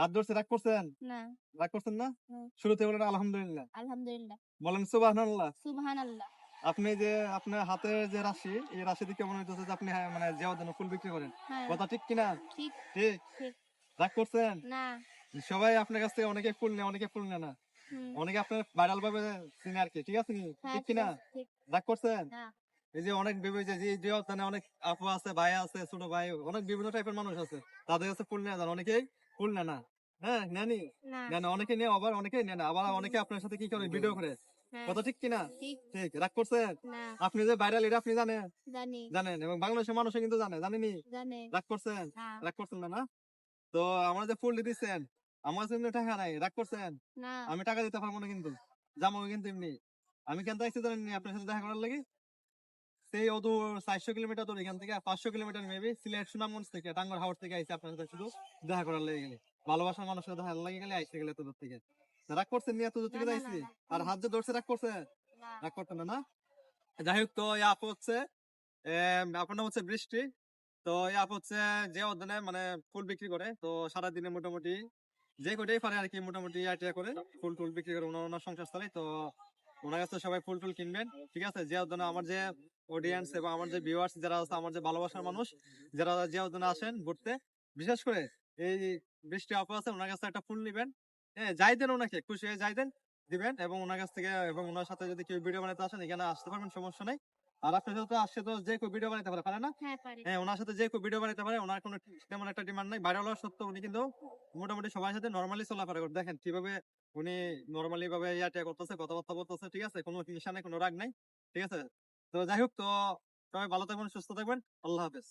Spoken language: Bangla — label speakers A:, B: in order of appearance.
A: হাত ধরছে, রাগ করছেন?
B: না।
A: রাগ করছেন না?
B: হুম।
A: শুরুতে বলেন আলহামদুলিল্লাহ।
B: আলহামদুলিল্লাহ।
A: বলেন সুবহানাল্লাহ।
B: সুবহানাল্লাহ।
A: আপনি যে আপনার হাতের যে রাশি, এই রাশি দেখে মনে হইতেছে যে আপনি মানে জিয়াউর জন্য ফুল বিক্রি করেন।
B: হ্যাঁ।
A: কথা ঠিক কিনা?
B: ঠিক।
A: ঠিক।
B: ঠিক।
A: রাগ করছেন?
B: না।
A: সবাই আপনার কাছ থেকে অনেকে ফুল নেয়, অনেকে ফুল নেয় না।
B: হুম।
A: অনেকে আপনার ভাইরাল ভাবে চিনে আরকি। ঠিক আছে কি?
B: হ্যাঁ,
A: ঠিক কিনা?
B: ঠিক।
A: রাগ করছেন?
B: না।
A: এই যে অনেক ভেবে যে জিয়াউর জানে অনেক আপু আছে, ভাই আছে, ছোট ভাই, অনেক বিভিন্ন টাইপের মানুষ আছে। তাদের কাছে ফুল নেয়া যান। অনেকেই ফুল নেয় না। হ্যাঁ, নেয়নি?
B: না।
A: নেয় না। অনেকে নেয়, আবার অনেকেই নেয় না। আবার অনেকে আপনার সাথে কি করে? ভিডিও করে।
B: হ্যাঁ।
A: কথা ঠিক কিনা?
B: ঠিক।
A: ঠিক। রাগ করছেন?
B: না।
A: আপনি যে ভাইরাল এটা আপনি জানেন?
B: জানি।
A: জানেন এবং বাংলাদেশের মানুষও কিন্তু জানে। জানেনই?
B: জানে।
A: রাগ করছেন?
B: না।
A: রাগ করছেন না, না? তো আমরা যে ফুলটি দিচ্ছেন, আমার কাছে কিন্তু টাকা নাই। রাগ করছেন?
B: না।
A: আমি টাকা দিতে পারবো না কিন্তু। যাবো কিন্তু এমনি। আমি কেন চাইছি জানেন নি আপনার সাথে দেখা করার লাগি? সেই অদূর ৪০০ কিলোমিটার দূর এখান থেকে ৫০০ কিলোমিটার মেবি সিলেট সুনামগঞ্জ থেকে টাঙ্গর হাওর থেকে আইছি আপনার সাথে শুধু দেখা করার লেগে গেলে। ভালোবাসার মানুষের সাথে দেখা লাগি গেলে আইসে গেলে এত দূর থেকে। রাগ করছেন নি এত দূর
B: না,
A: থেকে
B: না, না,
A: যাইছি?
B: না।
A: আর হাত যে ধরছে রাগ করছে?
B: না।
A: রাগ করতেন না, না? যাই হোক তো এই আপু হচ্ছে আপনার নাম হচ্ছে বৃষ্টি। তো এই আপু হচ্ছে যে অর্জনে মানে ফুল বিক্রি করে। তো সারাদিনে মোটামুটি যে কয়টাই পারে আরকি মোটামুটি আইডিয়া করে ফুল-টুল বিক্রি করে উনার সংসার চালায়। তো উনার কাছে সবাই ফুল-টুল কিনবেন। ঠিক আছে? যে অর্জনে আমার যে অডিয়েন্স এবং আমার যে ভিউয়ার্স যারা আছে, আমার যে ভালোবাসার মানুষ যারা যে অর্জনে আসেন ঘুরতে, বিশেষ করে এই বৃষ্টি আপু আছে উনার কাছে একটা ফুল নিবেন। হ্যাঁ, যাই দেন উনাকে খুশি হয়ে যাই দেন, দিবেন এবং উনার কাছ থেকে এবং উনার সাথে যদি কেউ ভিডিও বানাতে আসেন এখানে আসতে পারবেন, সমস্যা নাই। আর আপনার সাথে তো আসছে তো যে কেউ ভিডিও বানাতে পারে না?
B: হ্যাঁ, পারে।
A: হ্যাঁ, উনার সাথে যে কেউ ভিডিও বানাতে পারে। উনার কোনো তেমন একটা ডিমান্ড নাই। ভাইরাল হওয়া সত্ত্বেও উনি কিন্তু মোটামুটি সবার সাথে নরমালি চলাফেরা করে। দেখেন কিভাবে উনি নরমালি ভাবে ইয়া-টিয়া করতেছে, কথাবার্তা বলতেছে। ঠিক আছে? কোনো হিংসা নাই, কোনো রাগ নাই। ঠিক আছে? তো যাই হোক তো সবাই ভালো থাকবেন, সুস্থ থাকবেন। আল্লাহ হাফেজ।